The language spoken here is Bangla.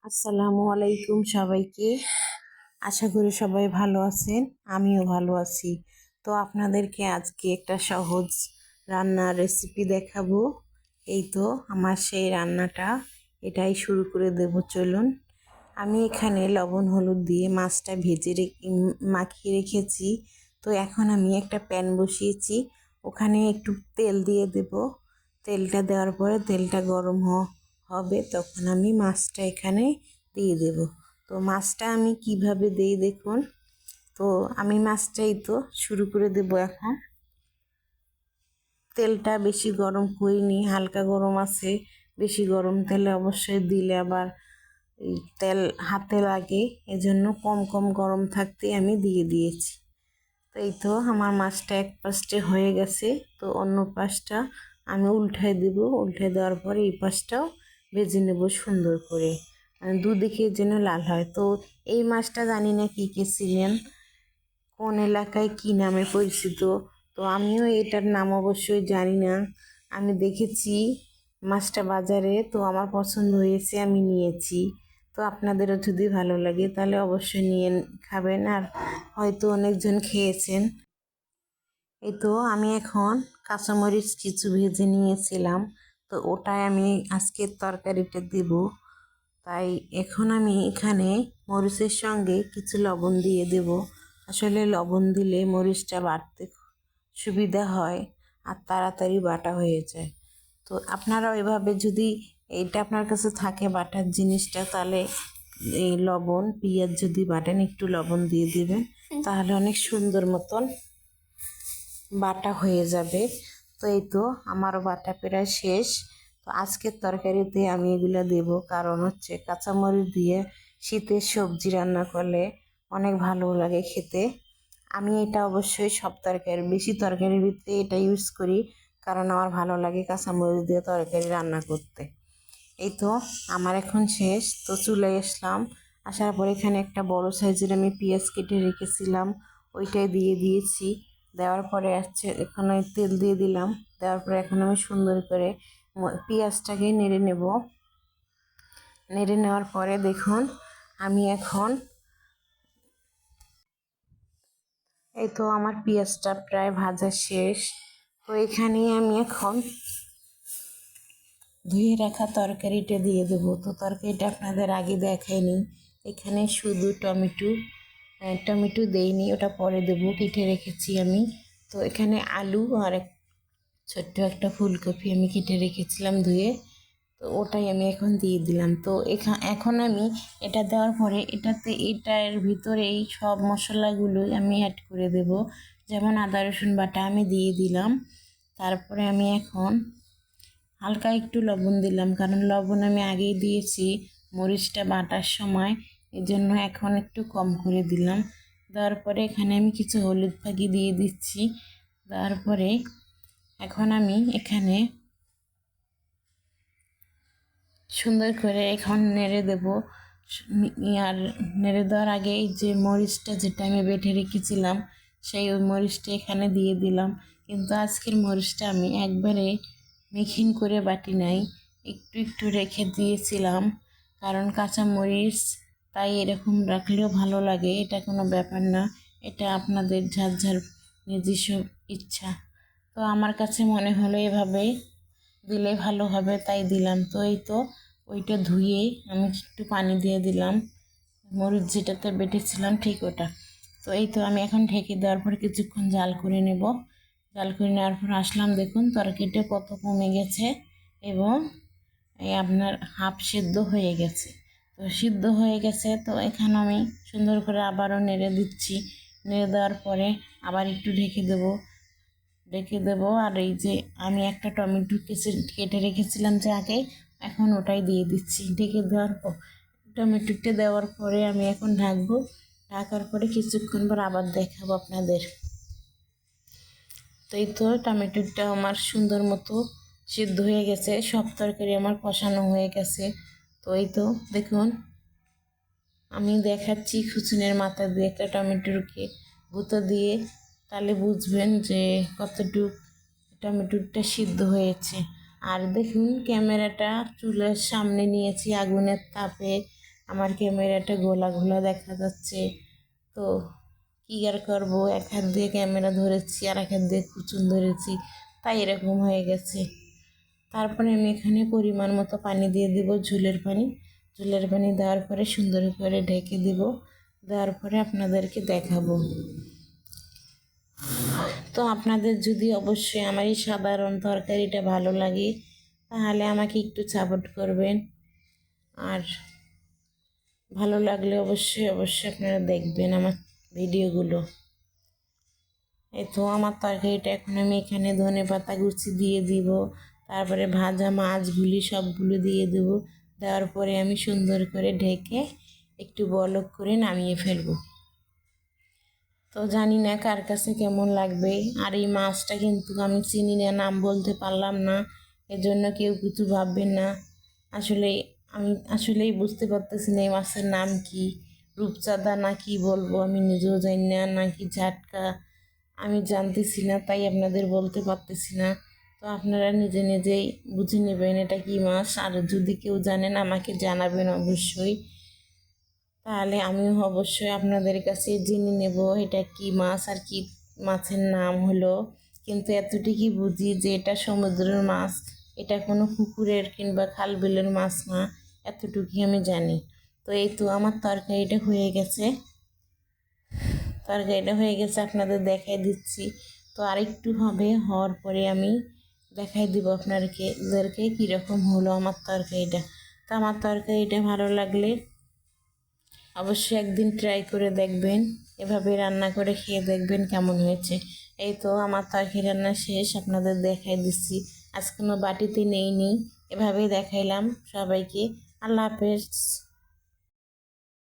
আসসালামু আলাইকুম সবাইকে। আশা করি সবাই ভালো আছেন, আমিও ভালো আছি। তো আপনাদেরকে আজকে একটা সহজ রান্নার রেসিপি দেখাবো। এই তো আমার সেই রান্নাটা, এটাই শুরু করে দেব, চলুন। আমি এখানে লবণ হলুদ দিয়ে মাছটা মাখিয়ে রেখেছি। তো এখন আমি একটা প্যান বসিয়েছি, ওখানে একটু তেল দিয়ে দেব। তেলটা দেওয়ার পরে তেলটা গরম হবে, তখন আমি মাছটা এখানে দিয়ে দেব। তো মাছটা আমি কিভাবে দেই দেখুন। তো আমি মাছটাই তো শুরু করে দেব এখন। তেলটা বেশি গরম করিনি, হালকা গরম আছে। বেশি গরম তেলে অবশ্যই দিলে আবার এই তেল হাতে লাগে, এজন্য কম কম গরম থাকতে আমি দিয়ে দিয়েছি। তো এই তো আমার মাছটা এক পাশে হয়ে গেছে, তো অন্য পাশটা আমি উল্টায় দেব। উল্টায় দেওয়ার পরে এই পাশটাও ভেজে নেব সুন্দর করে, দুদিকে যেন লাল হয়। তো এই মাছটা জানি না কি কে ছিলেন, কোন এলাকায় কি নামে পরিচিত। তো আমিও এটার নাম অবশ্যই জানি না। আমি দেখেছি মাছটা বাজারে, তো আমার পছন্দ হয়েছে, আমি নিয়েছি। তো আপনাদেরও যদি ভালো লাগে তাহলে অবশ্যই নিয়ে খাবেন, আর হয়তো অনেকজন খেয়েছেন। এই তো আমি এখন কাঁচামরিচ কিছু ভেজে নিয়েছিলাম, তো ওটাই আমি আজকের তরকারিটা দেব। তাই এখন আমি এখানে মরিচের সঙ্গে কিছু লবণ দিয়ে দেব। আসলে লবণ দিলে মরিচটা বাটতে সুবিধা হয় আর তাড়াতাড়ি বাটা হয়ে যায়। তো আপনারাও এভাবে যদি এইটা আপনার কাছে থাকে বাটার জিনিসটা, তাহলে এই লবণ পেঁয়াজ যদি বাটেন একটু লবণ দিয়ে দিবেন, তাহলে অনেক সুন্দর মতন বাটা হয়ে যাবে। তো এই তো আমারও বাটা প্রায় শেষ। তো আজকের তরকারিতে আমি এগুলো দেব, কারণ হচ্ছে কাঁচামরিচ দিয়ে শীতের সবজি রান্না করলে অনেক ভালো লাগে খেতে। আমি এটা অবশ্যই সব তরকারি, বেশি তরকারির ভিতরে এটা ইউজ করি, কারণ আমার ভালো লাগে কাঁচামরিচ দিয়ে তরকারি রান্না করতে। এই তো আমার এখন শেষ। তো চুলে আসলাম, আসার পর এখানে একটা বড় সাইজের আমি পেঁয়াজ কেটে রেখেছিলাম, ওইটাই দিয়ে দিয়েছি। দেওয়ার পরে এখন ওই তেল দিয়ে দিলাম। দেওয়ার পরে এখন আমি সুন্দর করে পেঁয়াজটাকে নেড়ে নেব। নেড়ে নেওয়ার পরে দেখুন আমি এখন, এই তো আমার পেঁয়াজটা প্রায় ভাজা শেষ। তো এখানে আমি এখন ধুয়ে রাখা তরকারিটা দিয়ে দেবো। তো তরকারিটা আপনাদের আগে দেখাইনি, এখানে শুধু টমেটো দেইনি, ওটা পরে দেবো, কেটে রেখেছি আমি। তো এখানে আলু আর ছোট্ট একটা ফুলকপি আমি কেটে রেখেছিলাম ধুয়ে, তো ওটাই আমি এখন দিয়ে দিলাম। তো এখন আমি এটা দেওয়ার পরে এটার ভিতরে এই সব মশলাগুলোই আমি অ্যাড করে দেব। যেমন আদা রসুন বাটা আমি দিয়ে দিলাম। তারপরে আমি এখন হালকা একটু লবণ দিলাম, কারণ লবণ আমি আগেই দিয়েছি মরিচটা বাটার সময়, এই জন্য এখন একটু কম করে দিলাম। দেওয়ার পরে এখানে আমি কিছু হলুদ ফাঁকি দিয়ে দিচ্ছি। তারপরে এখন আমি এখানে সুন্দর করে এখন নেড়ে দেব। আর নেড়ে দেওয়ার আগে যে মরিচটা যেটা আমি বেটে রেখেছিলাম, ওই মরিচটা এখানে দিয়ে দিলাম। কিন্তু আজকের মরিচটা আমি একবারে মিহিন করে বাটি নাই, একটু একটু রেখে দিয়েছিলাম, কারণ কাঁচা মরিচ তাই এরকম রাখলেও ভালো লাগে, এটা কোনো ব্যাপার না। এটা আপনাদের যার যার নিজস্ব ইচ্ছা। তো আমার কাছে মনে হলো এভাবে দিলে ভালো হবে, তাই দিলাম। তো এই তো ওইটা ধুয়ে আমি একটু পানি দিয়ে দিলাম, মরিচ যেটাতে বেটেছিলাম ঠিক ওটা। তো এই তো আমি এখন ঢেকে দেওয়ার পর কিছুক্ষণ জাল করে নেব। জাল করে নেওয়ার পর আসলাম, দেখুন তরকারিটা কত কমে গেছে এবং এই আপনার হাফ সিদ্ধ হয়ে গেছে। তো সিদ্ধ হয়ে গেছে, তো এখানে আমি সুন্দর করে আবারও নেড়ে দিচ্ছি। নেড়ে দেওয়ার পরে আবার একটু ঢেকে দেবো। আর এই যে আমি একটা টমেটো কেটে রেখেছিলাম যে আগে, এখন ওটাই দিয়ে দিচ্ছি। ঢেকে দেওয়ার পর টমেটোটা দেওয়ার পরে আমি এখন ঢাকবো। ঢাকার পরে কিছুক্ষণ পর আবার দেখাবো আপনাদের। তো এই তো টমেটোটা আমার সুন্দর মতো সিদ্ধ হয়ে গেছে, সব তরকারি আমার কষানো হয়ে গেছে। তো এই তো দেখুন আমি দেখাচ্ছি খুচুনের মাথা দিয়ে একটা টমেটোকে গুঁতো দিয়ে, তাহলে বুঝবেন যে কতটুক টমেটোটা সিদ্ধ হয়েছে। আর দেখুন ক্যামেরাটা চুলের সামনে নিয়েছি আগুনের তাপে, আমার ক্যামেরাটা গোলা ঘোলা দেখা যাচ্ছে। তো কী আর করবো, এক হাত দিয়ে ক্যামেরা ধরেছি আর এক হাত দিয়ে কুচুন ধরেছি, তাই এরকম হয়ে গেছে। তারপরে আমি এখানে পরিমাণ মতো পানি দিয়ে দিব, ঝোলের পানি। ঝোলের পানি দেওয়ার পরে সুন্দর করে ঢেকে দিব, দেওয়ার পরে আপনাদেরকে দেখাবো। তো আপনাদের যদি অবশ্যই আমার এই সাধারণ তরকারিটা ভালো লাগে তাহলে আমাকে একটু সাপোর্ট করবেন, আর ভালো লাগলে অবশ্যই আপনারা দেখবেন আমার ভিডিওগুলো। এই তো আমার তরকারিটা এখন আমি এখানে ধনেপাতা কুচি দিয়ে দিব, তারপরে ভাজা মাছগুলি সবগুলো দিয়ে দেবো। দেওয়ার পরে আমি সুন্দর করে ঢেকে একটু বলক করে নামিয়ে ফেলবো। তো জানি না কার কাছে কেমন লাগবে। আর এই মাছটা কিন্তু আমি চিনি না, নাম বলতে পারলাম না, এজন্য কেউ কিছু ভাববেন না। আমি আসলেই বুঝতে পারতেছি না এই মাছের নাম কি, রূপচাঁদা না কি বলবো আমি নিজেও জানি না, নাকি ঝাটকা আমি জানতেছি না, তাই আপনাদের বলতে পারতেছি না। তো আপনারা নিজে নিজেই বুঝে নেবেন এটা কি মাছ, আর যদি কেউ জানেন আমাকে জানাবেন অবশ্যই, তাহলে আমিও অবশ্যই আপনাদের কাছে জেনে নেব এটা কি মাছ আর কি মাছের নাম হলো। কিন্তু এতটুকুই বুঝি যে এটা সমুদ্রের মাছ, এটা কোনো পুকুরের কিংবা খাল বিলের মাছ না, এতটুকুই আমি জানি। তো এই তো আমার তরকারিটা হয়ে গেছে, আপনাদের দেখাই দিচ্ছি। তো আরেকটু হবে, হওয়ার পরে আমি দেখাই দিব আপনাদেরকে কীরকম হলো আমার তরকারিটা। তো আমার তরকারিটা ভালো লাগলে অবশ্যই একদিন ট্রাই করে দেখবেন, এভাবে রান্না করে খেয়ে দেখবেন কেমন হয়েছে। এই তো আমার তরকারি রান্না শেষ, আপনাদের দেখাই দিচ্ছি। আজ কোনো বাটিতে নেইনি, এভাবেই দেখাইলাম সবাইকে। আল্লাহ হাফেজ।